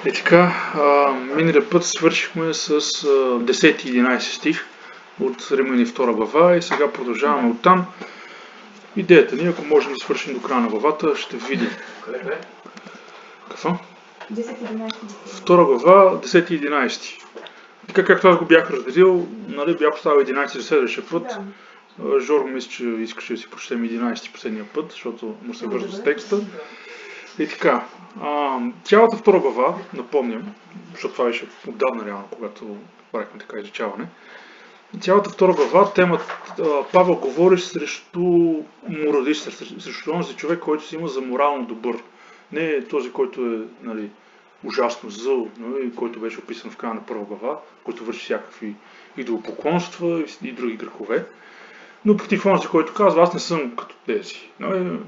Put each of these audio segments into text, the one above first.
И така, миналия път свършихме с 10 и 11 стих от Римляни 2 глава и сега продължаваме оттам. Идеята ни, ако можем да свършим до края на главата, ще видим. Къде? Какво? 10-11. 2 глава, 10 и 11. Така както аз го бях разделил, нали, бях поставил 11 за следващия път. Да. Жоро мисля, че искаше да си прочетем 11 последния път, защото му се вържа с текста. И така, цялата 2 глава, напомням, защото това беше отдавна реално, когато правихме така изучаване. Цялата 2 глава, темата Павел говори срещу моралиста, срещу този човек, който си има за морално добър. Не този, който е, нали, ужасно зъл, нали, който беше описан в края на 1 глава, който върши всякакви идолопоклонства и други грехове. Но против онзи, който казва, аз не съм като тези.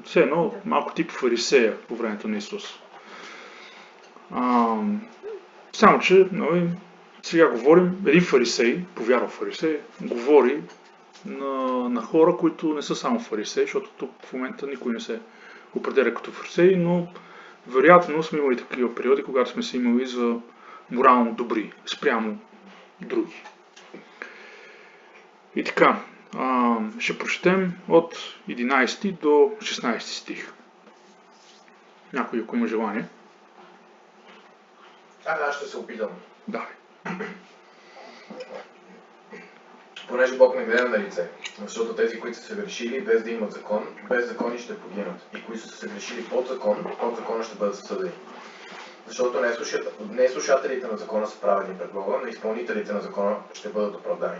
Все едно малко тип фарисея по времето на Исус. Само, че сега говорим, един фарисей, повярвал фарисей, говори на хора, които не са само фарисеи, защото тук в момента никой не се определя като фарисей, но вероятно сме имали такива периоди, когато сме се имали за морално добри, спрямо други. И така, ще прочетем от 11 до 16 стих. Някой, ако има желание. Аз ще се опитам. Да. Понеже Бог не гледа на лице, защото тези, които са се грешили без да имат закон, без закони ще погинат. И които са се грешили под закона ще бъдат съдени. Защото не слушателите на закона са праведни пред Бога, но изпълнителите на закона ще бъдат оправдани.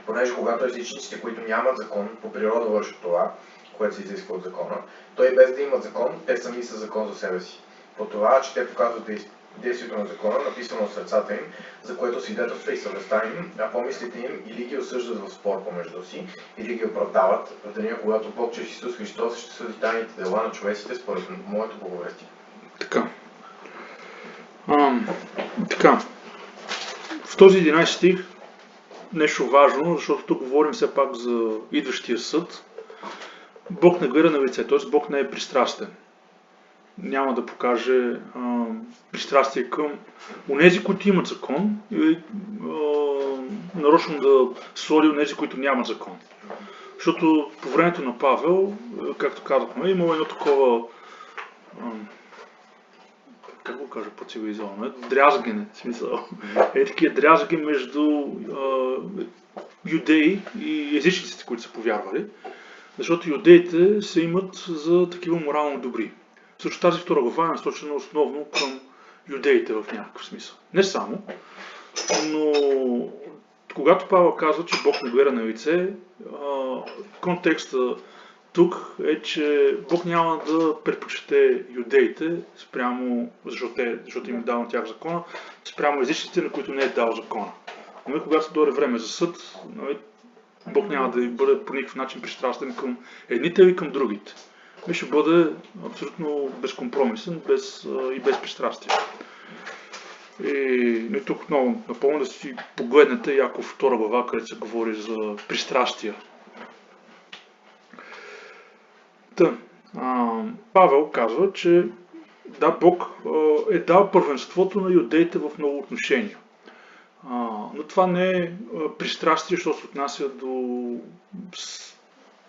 Понеже когато езичниците, които нямат закон, по природа вършат това, което се изисква от закона, той без да имат закон, те сами са закон за себе си. По това, че те показват действието на закона, написано в сърцата им, за което свидетелства и съвестта им, а помислите им или ги осъждат в спор помежду си, или ги оправдават в деня, когато Бог чрез Исус Христос ще съди тайните дела на човеците според моето благовестие. Така. В този 11 стих нещо важно, защото тук говорим все пак за идващия съд. Бог не гледа на лице, т.е. Бог не е пристрастен. Няма да покаже пристрастие към онези, които имат закон, или нарочно да сложи онези, които нямат закон. Защото по времето на Павел, както казахме, имало едно такова, как го кажа по-цивилизовано, дрязгане, в смисъл. Такива дрязги между юдеи и езичниците, които са повярвали. Защото юдеите се имат за такива морално добри. Също тази 2 глава е насочена основно към юдеите в някакъв смисъл. Не само, но когато Павел казва, че Бог не гледа на лице, контекста тук е, че Бог няма да предпочете юдеите, спрямо, защото им е дал на тях закона, спрямо езичните, на които не е дал закона. Но когато дойде време за съд, Бог няма да бъде по никакъв начин пристрастен към едните или към другите. И ще бъде абсолютно безкомпромисен и без пристрастие. И тук отново напомня да си погледнете Яков 2 глава, където се говори за пристрастия. Павел казва, че да, Бог е дал първенството на юдеите в много отношения. Но това не е пристрастие, защото се отнася до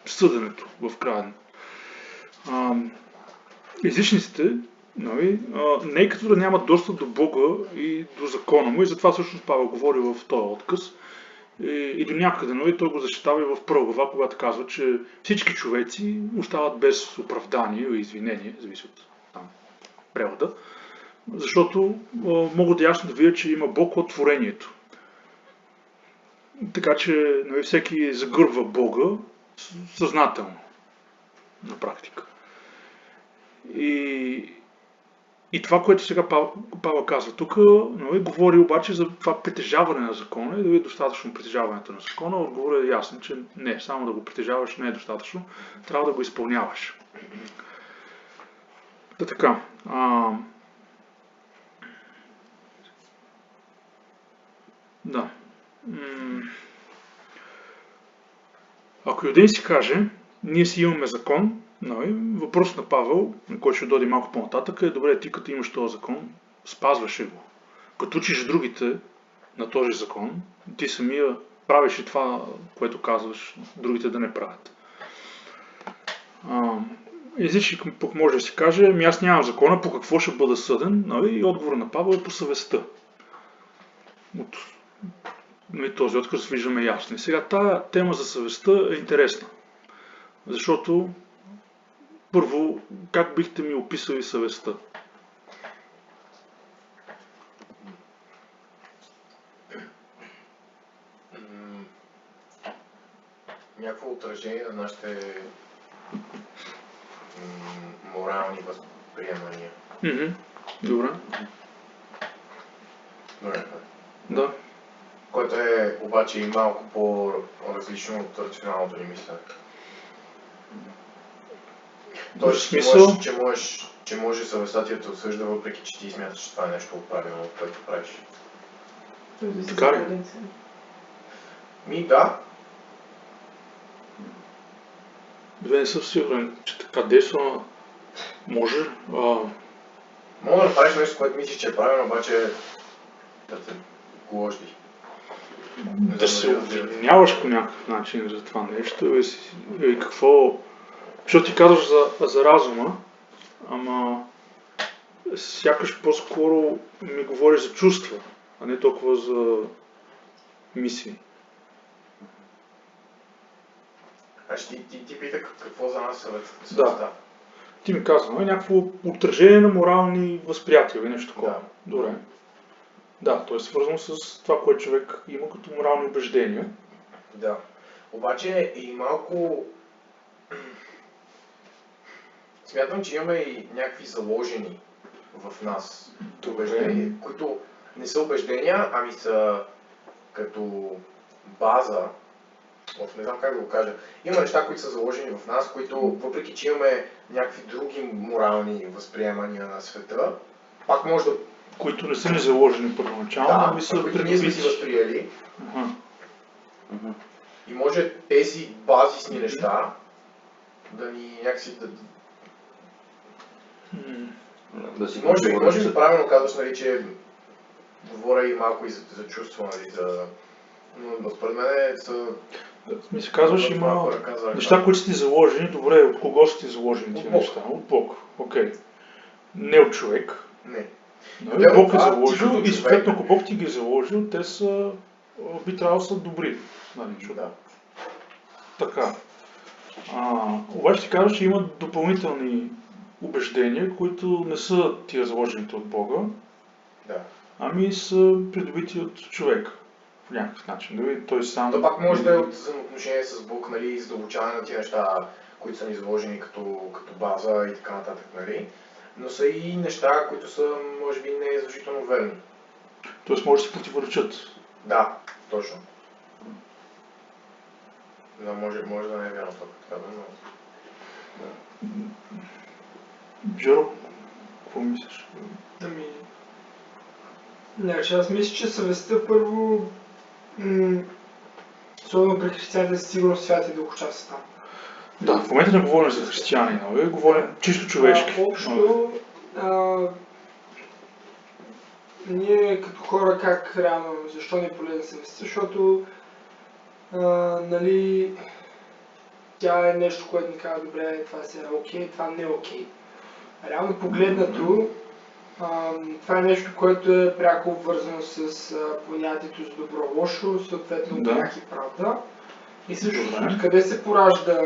съденето в края. Езичниците, не е като да нямат достъп до Бога и до закона му, и затова всъщност Павел говори в този отказ. И до някъде, той го защитава и в 1 глава, когато казва, че всички човеци остават без оправдание или извинение, зависи от превода, защото могат ясно да видят, че има Бог от творението. Така че всеки загърбва Бога съзнателно, на практика. И това, което сега Павел казва тук, говори обаче за това притежаване на закона и дали е достатъчно притежаването на закона. Отговорът е ясен, че не, само да го притежаваш не е достатъчно, трябва да го изпълняваш. Така. Да. Ако юдей си каже, ние си имаме закон, въпрос на Павел, на който ще дойде малко по-нататък, е добре, ти като имаш този закон, спазваше го. Като учиш другите на този закон, ти самия правиш и това, което казваш, другите да не правят. Езичник пък може да си каже, ами аз нямам закона, по какво ще бъда съден, нали? И отговор на Павел е по съвестта. От този отказ виждаме ясно. И сега тая тема за съвестта е интересна, защото първо, как бихте ми описали съвестта? Някакво отражение на нашите морални възприемания. Добре. Добре. Да. Което е обаче и малко по-различно от рационалното ни мислене. Тоест, че може съвестта ти да те осъжда, въпреки че ти смяташ, че това е нещо правилно, което правиш. Така ли? Да. Не съм сигурен, че така действа, може. Мога да направиш нещо, което мислиш, че е правилно, обаче да те гложди. Да се обвиняваш по някакъв начин за това нещо и какво... Защото ти казваш за разума, ама сякаш по-скоро ми говориш за чувства, а не толкова за мисли. Ти пита какво за нас съвестта? Да. Ти ми казва, някакво отражение на морални възприятия или нещо такова. Да. Добре. Да, то е свързано с това, което човек има като морални убеждения. Да. Обаче и малко... Смятам, че имаме и някакви заложени в нас убеждения, които не са убеждения, ами са като база. Не знам как да го кажа. Има неща, които са заложени в нас, които, въпреки че имаме някакви други морални възприемания на света, пак може да... Които не са ни заложени първоначално, да, са които ние сме си възприели. И може тези базисни неща да ни някакси да си може би правилно казваш, нали, че говоря и малко и за чувство, нали, но според мен са... Ми се казваш, има неща, които са ти заложени. Добре, от кого са ти заложени тези неща? От Бог. Окей. Не от човек. Не. Бог е заложил и съответно, ако Бог ти ги е заложил, те са, би трябвало да са добри. Нали, да. Така. Обаче ти казваш, че има допълнителни убеждения, които не са тия заложените от Бога, да. Ами са придобити от човек. В някакъв начин. Дали той сам... То пак може да е от взаимоотношение с Бог, нали, и задълбочаване на тия неща, които са ни заложени като база и така нататък, нали. Но са и неща, които са, може би, не задължително верни. Тоест може да се противоречат. Да, точно. Да, може да не е вярно това, така да, но... Джеро, какво мислиш? Аз мисля, че съвестта първо, особено при християните, със сигурност свят и дългочасът там. Да, в момента не говорим за християни, нали? Говорим чисто човешки. Общо, ние като хора как реално, защо не е полезна съвестта, защото нали, тя е нещо, което ни казва, добре, това си е окей, това не е окей. Реално погледнато, това е нещо, което е пряко обвързано с понятието за добро-лошо, съответно грях и правда. И също откъде се поражда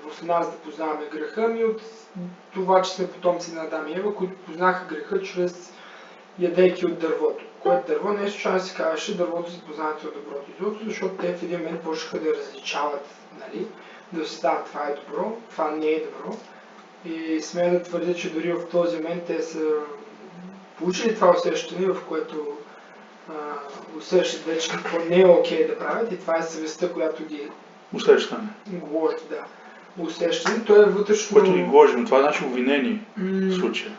в нас да познаваме греха, ми от това, че сме потомци на Адам и Ева, които познаха греха чрез ядейки от дървото. Което дърво не е случайно се казваше дървото за познаването от доброто и злото, защото те в един момент почнаха да различават, нали, да осъзнават това е добро, това не е добро. И смея да твърдя, че дори в този момент те са получили това усещане, в което усещат вече какво не е окей да правят и това е съвестта, която ги гложи, да. Усещане, то е вътрешно... Което ги гложи, но това е значи обвинение в случая.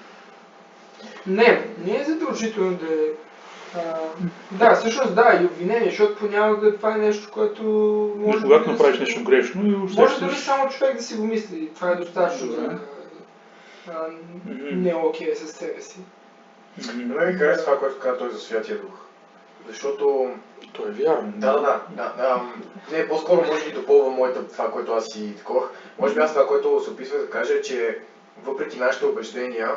Не е задължително да е... да, всъщност да, и обвинение, защото понякога това е нещо, което може... Когато направиш нещо грешно и усещаш... Може дори само човек да си го мисли, това е достатъчно за не е окей със себе си. Но ми хареса това, което каза той за Святия Дух. Защото... То е вярно. Да. Не, по-скоро може би допълва това, което аз си таковах. Може би аз това, което се описва да кажа, че въпреки нашите убеждения,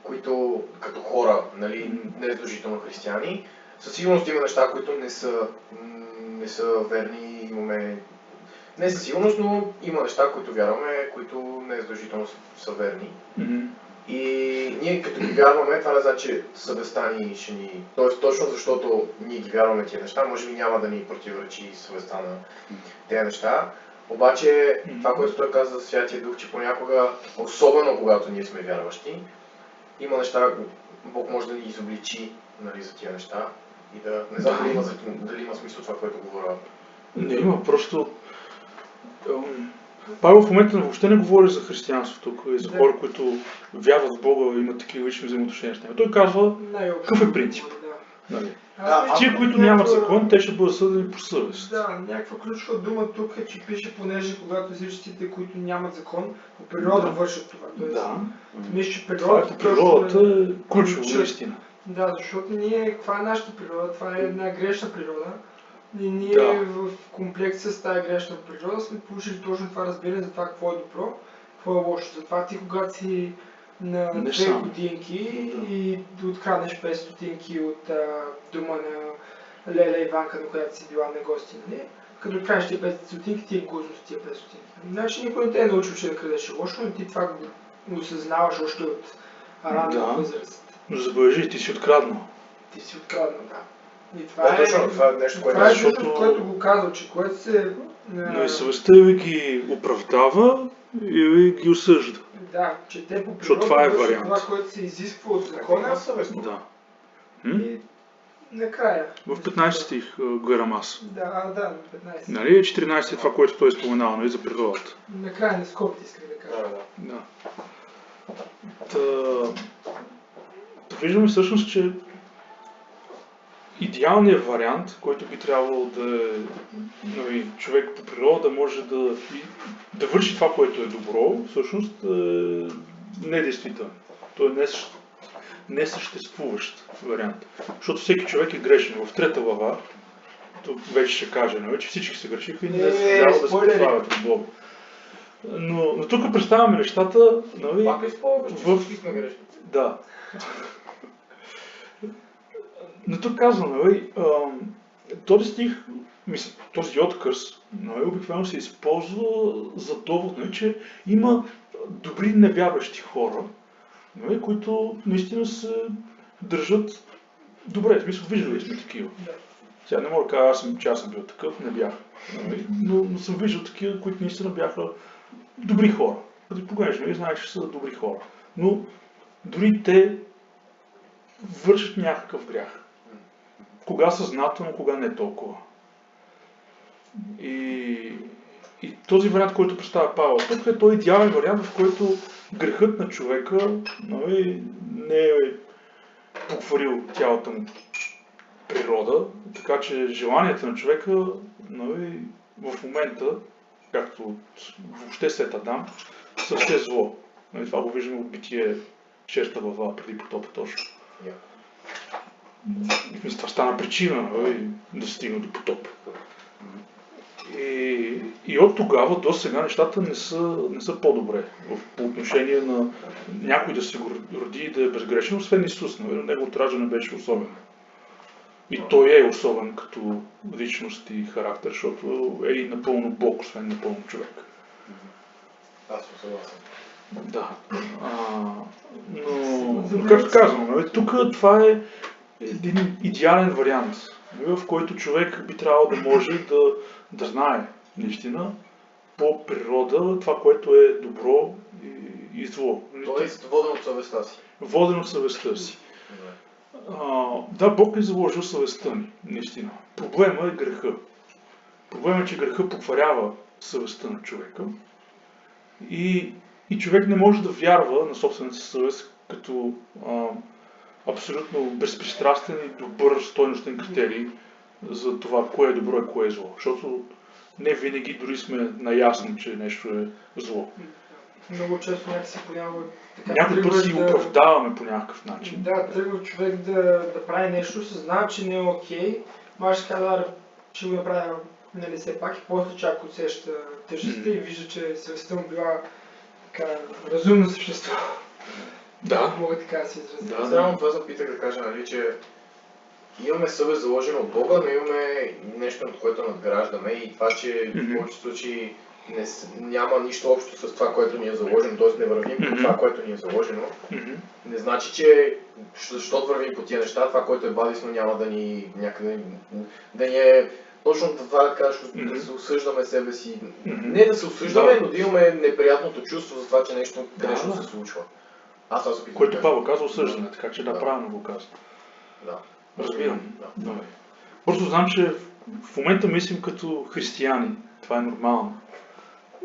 които като хора, нали, не задължително християни, със сигурност има неща, които не са верни, имаме... Не със сигурност, но има неща, които вярваме, които не задължително са верни. И ние като ги вярваме, това не значи, че съвестта ни ще ни... Тоест точно защото ние ги вярваме тия неща, може би няма да ни противоречи съвестта на тези неща. Обаче това, което той каза за Святия Дух, че понякога, особено когато ние сме вярващи, има неща, Бог може да ни изобличи, нали, за тия неща и да... Не знам дали има смисъл това, което говоря. Не има, просто... Павел в момента въобще не говори за християнството тук и за хора, които вярват в Бога и имат такива лични взаимоотношения с него. Той казва какъв е принцип. Нали? Тия, които нямат закон, те ще бъдат съдени по съвест. Да, някаква ключова дума тук е, че пише, понеже когато всичките, които нямат закон, по природа вършат това. Тоест, мисля, че природата е ключова наистина. Да, защото каква е нашата природа? Това е една грешна природа. И ние в комплекс с тази грешна природа сме получили точно това разбиране за това какво е добро, какво е лошо. Затова ти, когато си на 2 годинки и откраднеш 5 стотинки от дома на Леля Иванка, на която си била на гости, нали? Като откраднеш тия 5 стотинки, ти е гузно с тия 5 стотинки. Значи никой не те е научил, че да крадеш лошо, но ти това го осъзнаваш още от ранна възраст. Но забележи, ти си откраднал. Ти си откраднал, да. И това е нещо, което го казва, че което се... Но и съвестта ви ги оправдава и ви ги осъжда. Да, че те по природа това е вариант. Това, което се изисква от закона, да. И накрая. В 15 стих гледам аз. Да, на 15. Нали 14 е това, което той споменава, нали, за природата. Накрая на скобите исках да кажа. Да. Виждаме всъщност, че идеалният вариант, който би трябвало да е, нали, човек по природа да може да върши това, което е добро, всъщност е недействителен. Той е несъществуващ вариант. Защото всеки човек е грешен. В 3 глава, тук вече ще кажа, нали, че всички се грешиха и не трябва да се прославят от Бога. Но тук представяме нещата, нали, Пак всички сме грешни. Да. Но тук казвам, нали, този стих, този отказ, нали, обикновено се използва за довод, нали, че има добри невярващи хора, нали, които наистина се държат добре. В смисъл, виждали сме такива. Сега не мога да кажа, че аз съм бил такъв, не бях. Нали, но съм виждал такива, които наистина бяха добри хора. Като погледнеш, нали, знаеш, че са добри хора. Но дори те вършат някакъв грях. Кога съзнателно, кога не толкова. И този вариант, който представя Павел, тук е той идеален вариант, в който грехът на човека, нали, не е покварил цялата му природа, така че желанията на човека, нали, в момента, както въобще след Адам, са все зло. Нали, това го виждаме от Битие 6 глава, преди потопа точно. Това стана причина, да стигна до потоп. И от тогава до сега нещата не са по-добре по отношение на някой да се роди и да е безгрешен, освен Исус. Неговото раждане беше особено. И той е особен като личност и характер, защото е и напълно Бог, освен напълно човек. Аз съм съгласен. Да. Но както казвам, тук това е един идеален вариант, в който човек би трябвало да може да знае наистина по природа това, което е добро и зло. Тоест воден от съвестта си. Воден от съвестта си. Да, Бог е заложил съвестта ни, наистина. Проблема е греха. Проблема е, че греха покварява съвестта на човека и човек не може да вярва на собствената си съвест като абсолютно безпристрастен и добър стойностен критерий за това кое е добро и кое е зло. Защото не винаги дори сме наясни, че нещо е зло. много често някакси понякога така Някой път си тръгваш оправдаваме по някакъв начин. Да, тръгва човек да прави нещо, съзнава, че не е окей, може да казва, че го направя, нали, все пак и после чак усеща тежестта и вижда, че съвестта му била така разумно същество. Да. Мога така да се изразя. Да. Само това запитах да кажа, нали, че имаме съвест заложена от Бога, но имаме нещо, над което надграждаме и това, че в повечето случаи няма нищо общо с това, което ни е заложено, т.е. не вървим по това, което ни е заложено. Не значи, че защото вървим по тия неща, това, което е базисно, няма да ни някъде да ни е точно това да кажеш, да се осъждаме себе си. Не да се осъждаме, но да имаме неприятното чувство за това, че нещо грешно се случва. Аз това се опитвам. Което Павел казва осъждане, така че да, правилно го казва. Да. Разбирам. Да. Просто знам, че в момента мислим като християни. Това е нормално.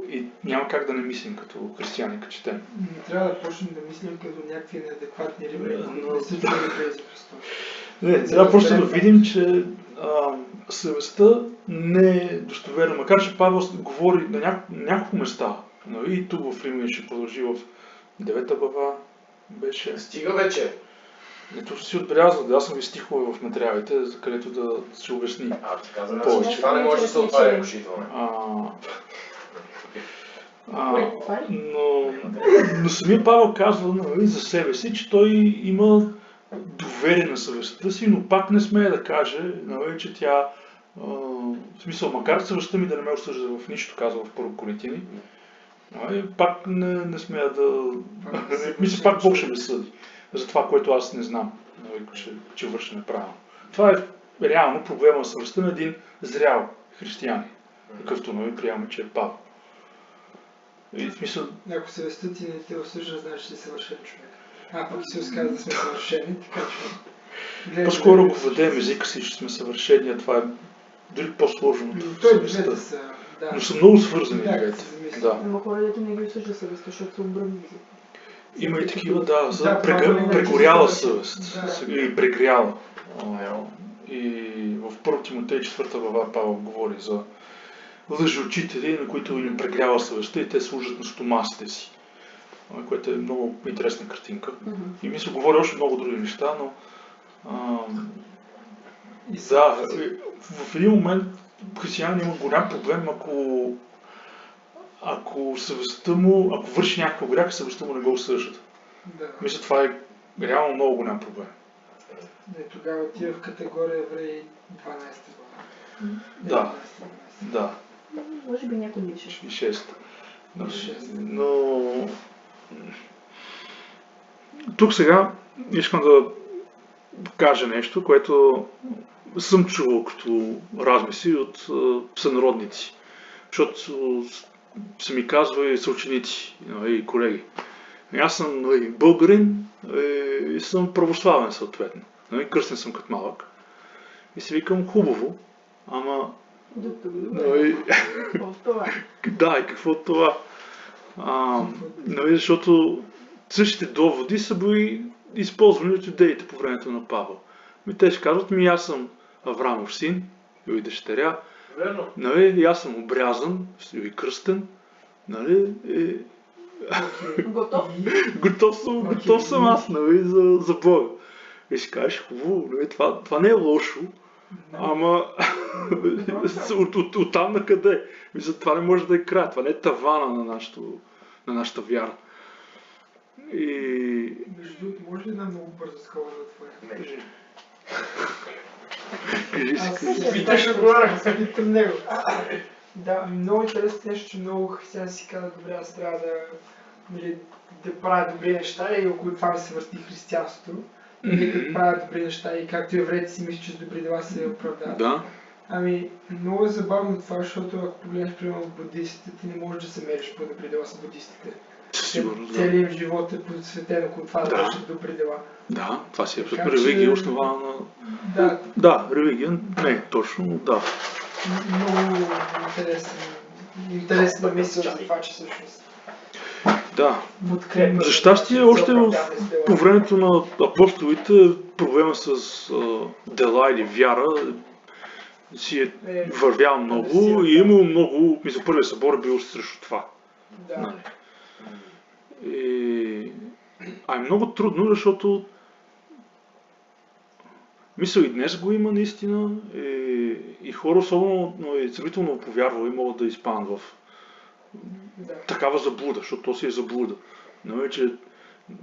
И няма как да не мислим като християни, като четем. Не трябва да почнем да мислим като някакви неадекватни римляни, които не са чули тези Христос. Не, трябва просто да видим, че съвестта не е достоверна. Макар че Павел говори на няколко места. Но и тук в Римляни ще продължи в 9 глава. Беше. Стига вече! Ето си отбелязвам, аз съм ви стихове в материалите, за където да се обясни. Ти каза, повече. че това не може да се отваря решително. Но самия Павел казва, нали, за себе си, че той има доверие на съвестта си, но пак не смее да каже, нали, че тя, в смисъл, макар съвестта ми да не ме осъжда в нищо, казва в Първо Коринтияни, пак не смея да... Мисля, пак Бог ще ме съди за това, което аз не знам, нали, че върша неправилно. Това е реално проблема на съвестта на един зрял християнин, какъвто, нали, приемаме, че е Павел. И смисъл... Ако съвестта ти не те осъжда, знаеш, че си съвършен човек. Пък Исус каза да сме съвършени, така че... По-скоро го владеем езика си, че сме съвършени, а това е дори по-сложно от съвестта. Да. Но са много свързани двете. Да. Но хората не ги осъжда съвестта, защото са обръмни. Има и такива, за прегоряла съвест. И прегряла. И в 1 Тимотей 4 глава Павел говори за лъжеучители, на които им прегрява съвестта и те служат на стомасите си. Което е много интересна картинка. И мисля, говори още много други неща, но в един момент християнин има голям проблем, ако съвестта му, ако върши някакъв грях, съвестта му не го осъжда. Мисля, това е реално много голям проблем. Тогава отива в категория евреи 12 глава. Да. Може би някой не 6. Но тук сега искам да кажа нещо, което съм чувал като размисли от сънародници. Защото се ми казва и съученици, и колеги. Аз съм българин и съм православен съответно. Кръстен съм като малък. И си викам хубаво, ама... Да, и какво от това? Защото същите доводи са били използвани от юдеите по времето на Павел. Те ще казват, аз съм Аврамов син, и дъщеря, и аз съм обрязан, и кръстен, готов съм аз, за Бога. И си кажеш, хубаво, това не е лошо, ама от там на къде? Това не може да е край, това не е тавана на нашата вяра. Между другото, може ли една много бърза скоба да отворя? Кажи. Аз се питам него. Да, много интересно нещо, че много християни си казват, добре, аз трябва да правя добри неща и около това ми се върти християнството. И като правят добри неща и както евреите си мислят, че с добри дела се оправдават. Да. Много е забавно това, защото ако погледнеш примерно буддистите, ти не можеш да се мериш по добри дела с буддистите. Целият им живот е посветен около това да вършат добри дела. Да, това си е абсолютно религия, основана на... Да, религия, не точно, да. Много интересна мисъл за това, че всъщност... Да. За щастие, още по времето на апостолите проблема с дела или вяра си е вървял много и е имало много, мисля, първият събор е бил срещу това. Да. А е много трудно, защото мисля и днес го има наистина и хора особено сравнително повярвали могат да изпаднат в такава заблуда, защото то си е заблуда. Но че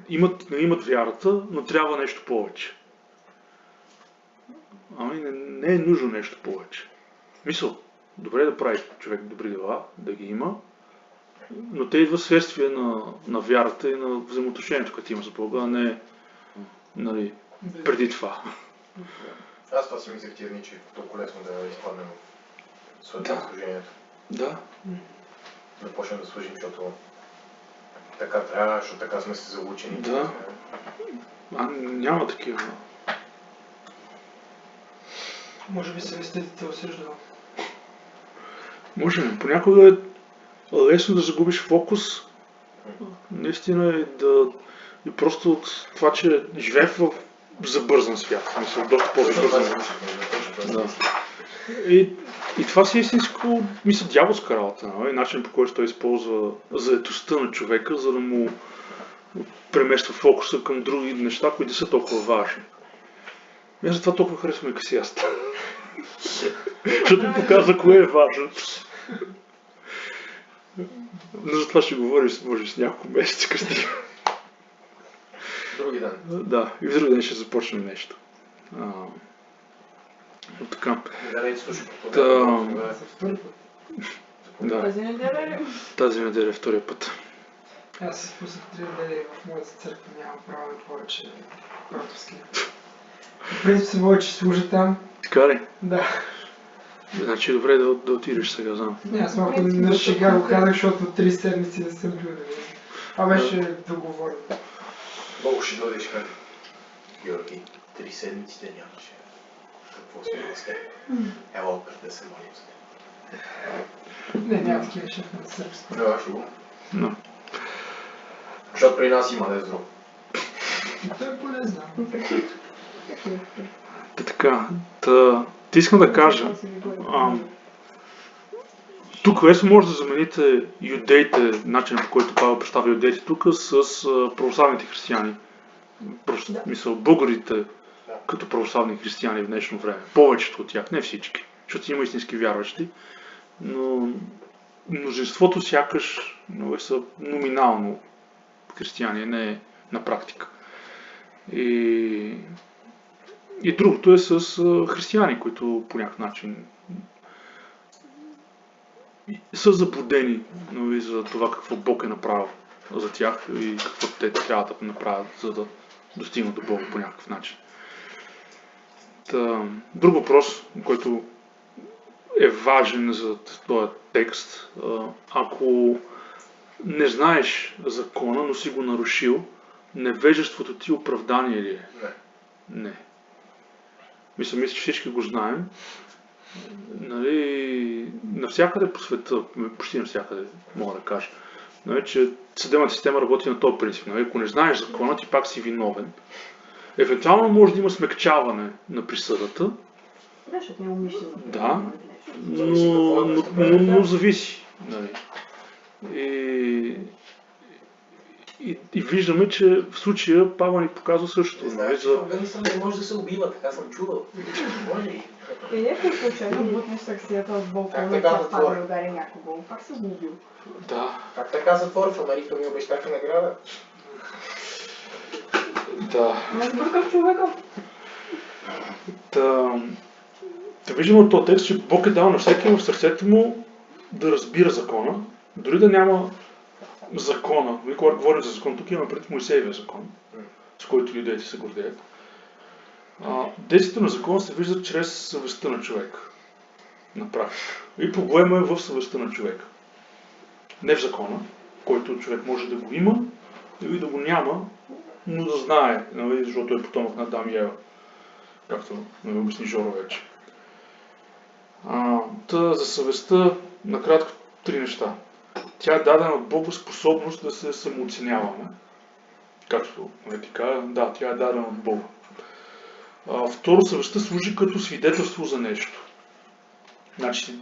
имат вярата, но трябва нещо повече. Ами не е нужно нещо повече. Мисъл, добре да прави човек добри дела, да ги има, но те идват следствие на вярата и на взаимоотношението, като има с Бога, а не нали, преди това. Аз това си мислех тия дни, че е толкова лесно да изпаднем в служението. Да. Да почнем да служим, защото така трябва, защото така сме се заучени. Да. Няма такива. Може би съвестите те осъждава. Може. Понякога е лесно да загубиш фокус. Наистина е и просто от това, че живеем в забързан свят. Мисля, доста по-забързан. Да. И това си е истинско, мисля, дяволска работа. Начин по който той използва заетостта на човека, за да му премества фокуса към други неща, които са толкова важни. И затова толкова харесвам Екклесиаста. Защото показва кое е важно. Но за това ще говорим, може с няколко месеца късти. Други ден. Да, и в други ден ще започнем нещо. Така. Да, слушай, да. Тази неделя ли? Тази неделя е втория път. Аз се спуснах 3 недели в моята църква, нямам право да повече братовски. В принцип се води, че служа там. Така ли? Да. Значи добре да отидеш сега, знам. Не, аз малко на шега го казах, защото 3 седмици не съм бил. Това беше договорено. Бог ще дойдеш как? Георги, 3 седмиците нямаше. Какво сме с теб? Ела отпред да се молим за теб. Не, няма такива шеф на църква. Да, ще го. No. Защото при нас има дезро. Това е полезно. Така, ти искам да кажа, тук лесно може да замените юдеите, начинът по който Павел представя юдеите тук, с православните християни. Мисля, българите като православни християни в днешно време. Повечето от тях, не всички, защото има истински вярващи, но множеството сякаш са номинално християни, не на практика. И другото е с християни, които по някакъв начин са заблудени за това какво Бог е направил за тях и какво те трябва да направят, за да достигнат до Бога по някакъв начин. Друг въпрос, който е важен за този текст, ако не знаеш закона, но си го нарушил, невежеството ти оправдание ли е? Не. Мисля, че всички го знаем. Нали, навсякъде по света, почти навсякъде, мога да кажа, нали, че съдебната система работи на този принцип. Нали, ако не знаеш закона, ти пак си виновен. Евентуално може да има смекчаване на присъдата. Да, защото не умишлено. Да, но зависи. Нали. И виждаме, че в случая Павел ни показва същото. Не знаеш, че организъм не може да се убива, така съм чувал. Може ли? И някой случайно бутнеш саксията от балкона и тя падне и удари някого. Пак се го убил. Да. Как така затвор в Америка ми обещаха награда? Да. Не сбърках човека. Да виждаме от този текст, че Бог е дал на всеки в сърцето му да разбира закона, дори да няма закона. Когато говорим за закон, тук имаме пред Моисеевия закон, с който юдеите се гордеят. Действието на закона се вижда чрез съвестта на човека. На практика. И проблема е в съвестта на човека. Не в закона, който човек може да го има или да го няма, но да знае, защото е потомък на Адам и Ева, както ме обясни Жоро вече. За съвестта, накратко, 3 неща. Тя е дадена от Бога способност да се самооценяваме. Както ти кажа, да, тя е дадена от Бога. Второ, съвестта служи като свидетелство за нещо. Значи,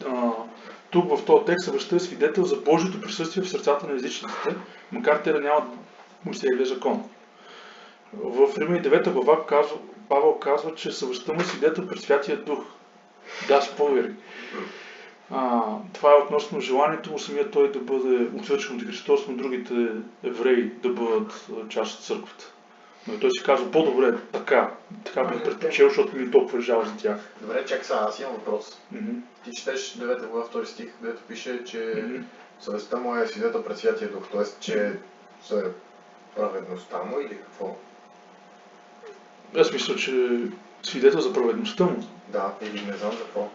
тук в този текст съвестта е свидетел за Божието присъствие в сърцата на езичниците, макар те да нямат Моисеевия закон. В Римляни 9 глава Павел казва, че съвестта му е свидетел пред Святия Дух. Да, спойлери. Това е относно желанието му самия той да бъде отвършен от Христос, но другите евреи да бъдат част от църквата. Но той си казва по-добре така бих предпочел, защото ми е толкова жал за тях. Добре, чакай сега, аз имам въпрос. Ти четеш 9 глава 2 стих, където пише, че съвестта му е свидетел пред Святия Дух, т.е. че праведността му или какво? Аз мисля, че свидетел за праведността му. Да, или не знам за какво.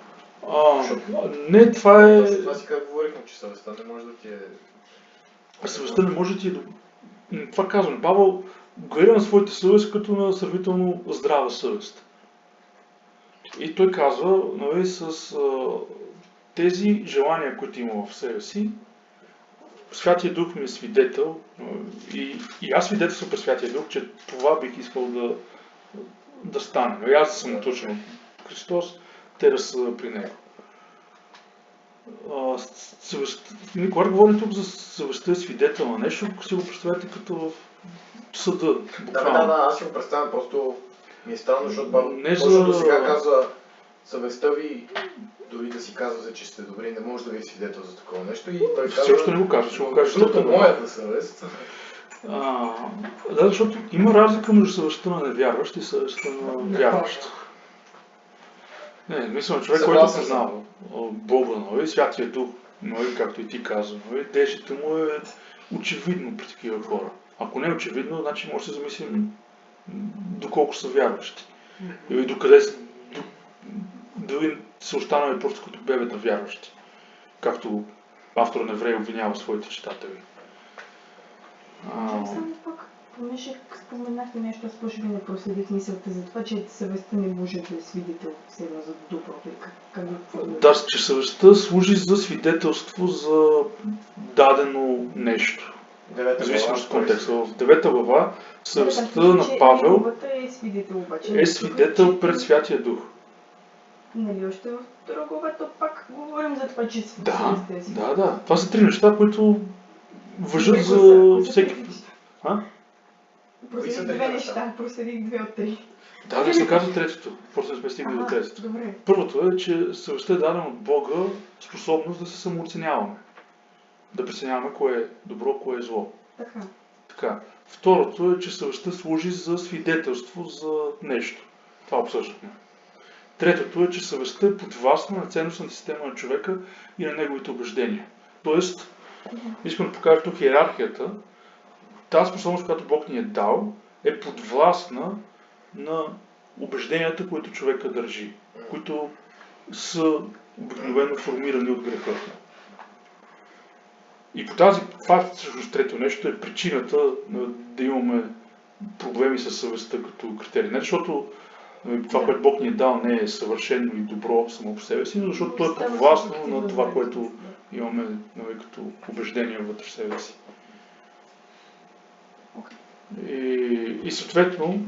Не, това е... Точно това си как говорихме, че съвестта не може да ти е... Съвестта не може да ти е... Това казвам, Павел гледа на своята съвест като на сравнително здрава съвест. И той казва, нали, с тези желания, които има в себе си, Святия Дух ми е свидетел и аз свидетелствам пред Святия Дух, че това бих искал да стане. Но и аз да съм наточен от Христос, те да са при Него. Когато говорим тук за съвестта свидетел на нещо, си го представете като в съда. Да, аз си го представям, просто ми е странно, защото точно до сега казва съвестта ви, дори да си казва, че сте добри, не може да ви е свидетел за такова нещо и той казва... Все още не го кажа, ще го кажа. Защото моята съвест... Да, защото има разлика между съвестта на невярващ и съвестта на вярващ. Не, мисля, човек, който познава Бога, нали, Святия Дух, нали, както и ти каза, нали, действието му е очевидно при такива хора. Ако не е очевидно, значи може да се замислим доколко са вярващи. Или докъде дали са останали просто като бебета вярващи. Както автор на Евреи обвинява своите читатели. Само пак, понеже споменахте нещо, аз може би не проследих мисълта за това, че съвестта не може да е свидетел все едно за доброто. Как го формулирате? Да, че съвестта служи за свидетелство за дадено нещо. Зависимост от контекста. В 9 глава съвестта на Павел е свидетел пред Святия Дух. Нали, още в втора глава, то пак говорим за това, че съвестта е свидетел. Да. Това са три неща, които важат за всеки. Проследих две неща, проследих 2 от 3. Да се казва третото, просто не сме стигнали до третото. Добре. Първото е, че съвестта е дадена от Бога способност да се самооценяваме. Да преценяваме кое е добро, кое е зло. Така. Второто е, че съвестта служи за свидетелство за нещо. Това обсъждахме. Третото е, че съвестта е подвластна на ценностната система на човека и на неговите убеждения. Тоест, искам да покажа тук иерархията. Тази способност, която Бог ни е дал, е подвластна на убежденията, които човека държи, които са обикновено формирани от греха. И по това всъщност трето нещо е причината да имаме проблеми с съвестта като критерий. Не защото това, което Бог ни е дал, не е съвършено и добро само по себе си, но защото то е подвластно на това, което имаме като убеждение вътре в себе си. И съответно,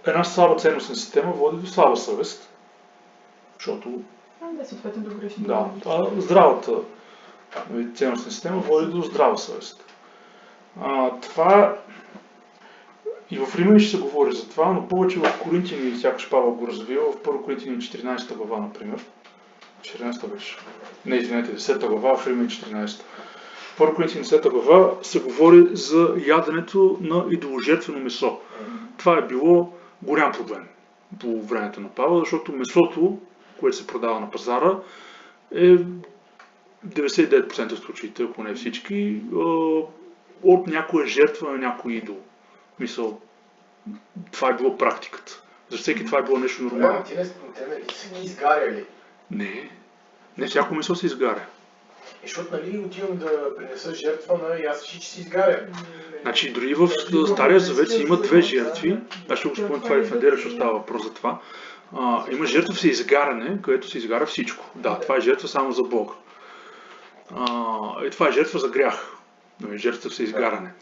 една слаба ценностна система води до слаба съвест, защото съответно до грешни. Здравата ценностна система води до здрава съвест. Това и в Римляни ще се говори за това, но повече в Коринтияни, сякаш Павел го развива, в 1 Коринтияни 14 глава, например. 14 беше. Не, извинете, 10 глава, в Римляни 14. В 1 Коринтияни 10 глава се говори за яденето на идоложертвено месо. Това е било голям проблем по времето на Павел, защото месото, което се продава на пазара, е 99% от случаите, ако не всички, от някоя жертва на някой идол. Мисъл, това е било практиката. За всеки това е било нещо нормално. Те не са ги изгаряли. Не всяко месо се изгаря. Защото нали отивам да принеса жертва на ясъчи, че си изгаря. Значи дори в Стария Завет си има 2 жертви. Аз ще го спомня това и в неделя, ще става въпрос за това. Има жертва за изгаряне, където се изгаря всичко. Да, това е жертва само за Бога. И това е жертва за грях. Жертва за изгаряне.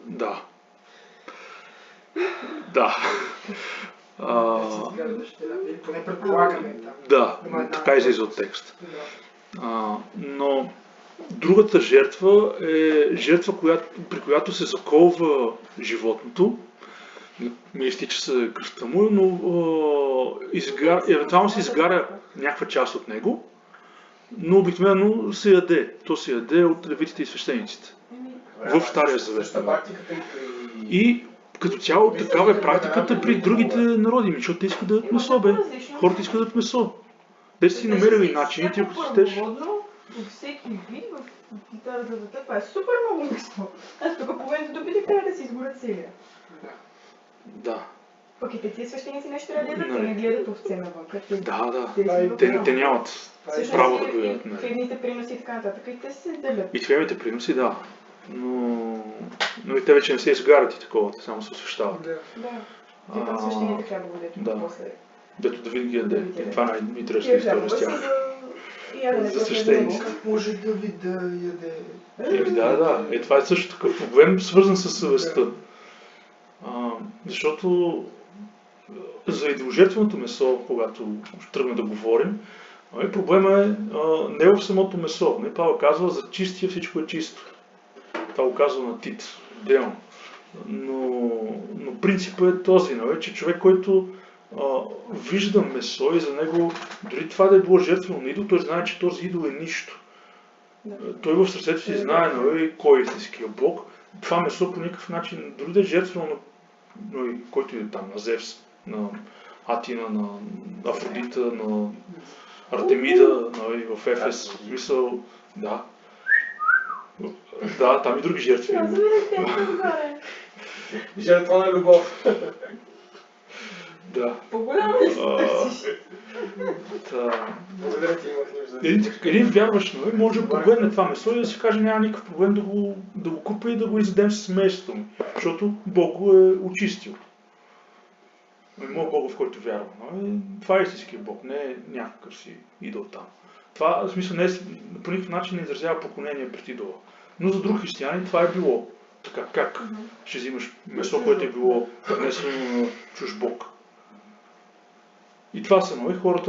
Да. Или поне предполагаме. Да, така излиза от текст. Но Другата жертва е жертва, при която се заколва животното. Ми изтича се кръвта му, но евентуално се изгаря някаква част от него, но обикновено се яде. То се яде от левитите и свещениците. В Стария Завет. Същата практиката И като цяло такава е практиката при другите народи, защото те искат да ядат месо, бе. Хората искат да ядат месо. Те си намерили начините, ако се щеш. Във всеки вид, в гитарата, това е супер много месо. Аз тук половината добити трябва да си изгорят целия. Да. Пък и тези свещеници нещо трябва да ядат, те не гледат овце навън. Да. Те нямат право да го ядат. Хлебните приноси и така нататък, и те се делят. И хлебните приноси, да. Но и те вече не се изгарят и такова, те само се освещават. Да. Те към свещените хлябове, дето после. Дето Давид ги яде. Това е най-интересна история с тях. За свещениците. Как може Давид да яде? Да. Това е също такъв проблем, свързан с съвестта. Защото за идоложертвеното месо, когато ще тръгнем да говорим, проблема е не в самото месо. Павел казва, за чистия всичко е чисто. Това го казва на Тит, отделно. Но принципът е този, че човек, който вижда месо и за него, дори това да е било жертвено на идол, той знае, че този идол е нищо. Той в сърцето си знае кой е истинския Бог. Това месо по никакъв начин, дори да е жертвено на който е там, на Зевс, на Атина, на Афродита, на Артемида, в Ефес, мисъл, да. Да, там и други жертви. Жертва на любов. Да. По-голямо ли си? Благодаря ти, имах нужда. Един вярващ може да погледне това месо и да си каже, няма никакъв проблем да го купа и да го изядем с месото ми, защото Бог го е очистил. Моят Бог, в който вярвам. Това е истинския Бог, не е някакъв си идол там. Това, в смисъл, по никакъв начин не изразява поклонение пред идола. Но за друг християнин това е било така. Как ще взимаш месо, което е било принесено на чуж Бог? И това са хората